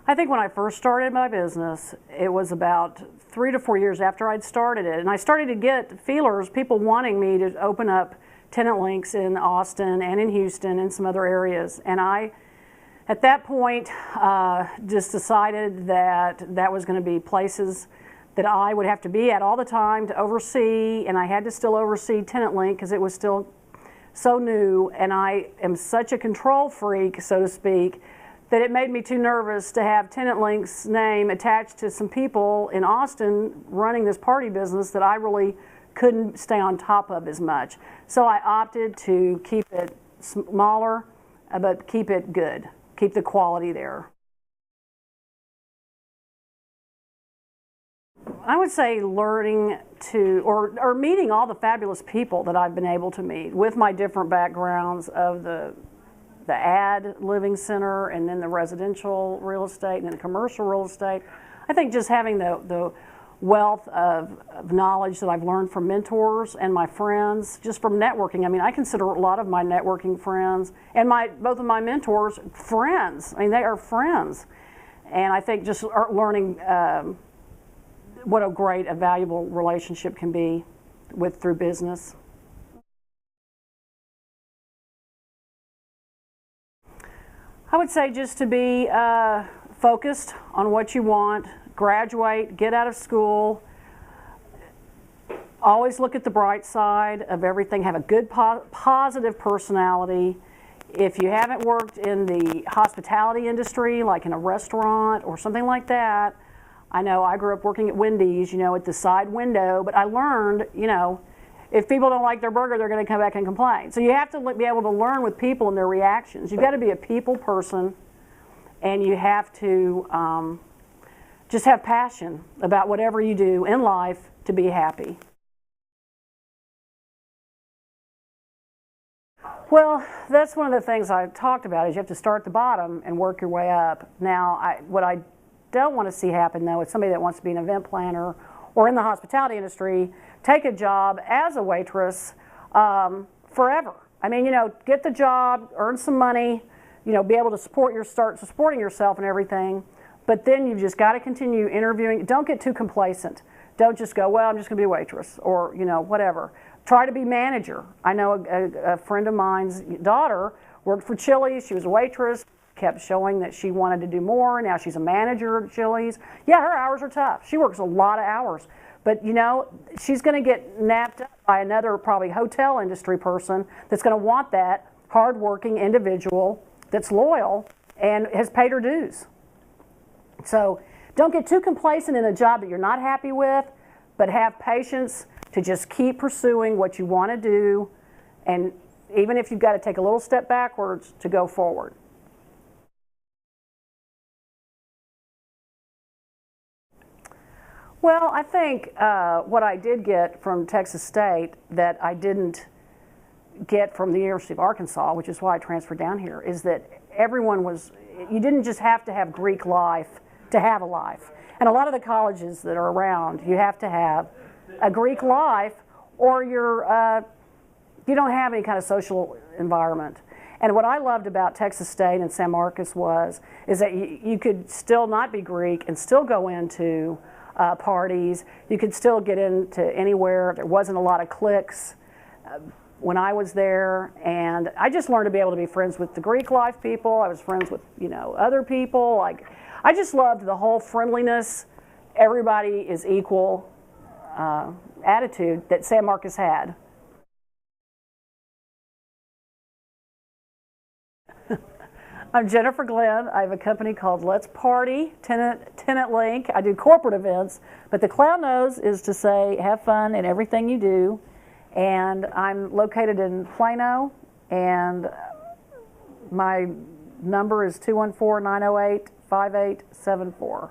I think when I first started my business, it was about 3 to 4 years after I'd started it. And I started to get feelers, people wanting me to open up tenant links in Austin and in Houston and some other areas. And I, at that point, just decided that that was going to be places that I would have to be at all the time to oversee, and I had to still oversee Tenant Link because it was still so new, and I am such a control freak, so to speak, that it made me too nervous to have Tenant Link's name attached to some people in Austin running this party business that I really couldn't stay on top of as much. So I opted to keep it smaller, but keep it good, keep the quality there. I would say learning to, or meeting all the fabulous people that I've been able to meet with my different backgrounds of the ad living center and then the residential real estate and then the commercial real estate. I think just having the wealth of knowledge that I've learned from mentors and my friends, just from networking. I mean, I consider a lot of my networking friends and both of my mentors friends. I mean, they are friends. And I think just learning what a great, a valuable relationship can be through business. I would say just to be focused on what you want, graduate, get out of school, always look at the bright side of everything, have a good positive personality. If you haven't worked in the hospitality industry, like in a restaurant or something like that, I know I grew up working at Wendy's, at the side window, but I learned, if people don't like their burger, they're going to come back and complain. So you have to be able to learn with people and their reactions. You've got to be a people person, and you have to just have passion about whatever you do in life to be happy. Well, that's one of the things I talked about is you have to start at the bottom and work your way up. Now, what I don't want to see happen, though, is somebody that wants to be an event planner or in the hospitality industry, take a job as a waitress forever. I mean, get the job, earn some money, be able to start supporting yourself and everything, but then you've just got to continue interviewing. Don't get too complacent. Don't just go, well, I'm just going to be a waitress or, whatever. Try to be manager. I know a friend of mine's daughter worked for Chili's. She was a waitress, kept showing that she wanted to do more. Now she's a manager at Chili's. Yeah, her hours are tough. She works a lot of hours. But, she's going to get napped up by another probably hotel industry person that's going to want that hardworking individual that's loyal and has paid her dues. So don't get too complacent in a job that you're not happy with, but have patience to just keep pursuing what you want to do, and even if you've got to take a little step backwards to go forward. Well, I think what I did get from Texas State that I didn't get from the University of Arkansas, which is why I transferred down here, is that you didn't just have to have Greek life to have a life. And a lot of the colleges that are around, you have to have a Greek life or you don't have any kind of social environment. And what I loved about Texas State and San Marcos is that you could still not be Greek and still go into parties. You could still get into anywhere. There wasn't a lot of cliques when I was there, and I just learned to be able to be friends with the Greek life people. I was friends with other people. I just loved the whole friendliness, everybody is equal attitude that San Marcos had. I'm Jenifer Glenn. I have a company called Let's Party, Tenant Link. I do corporate events, but the clown nose is to say have fun in everything you do. And I'm located in Plano, and my number is 214-908-5874.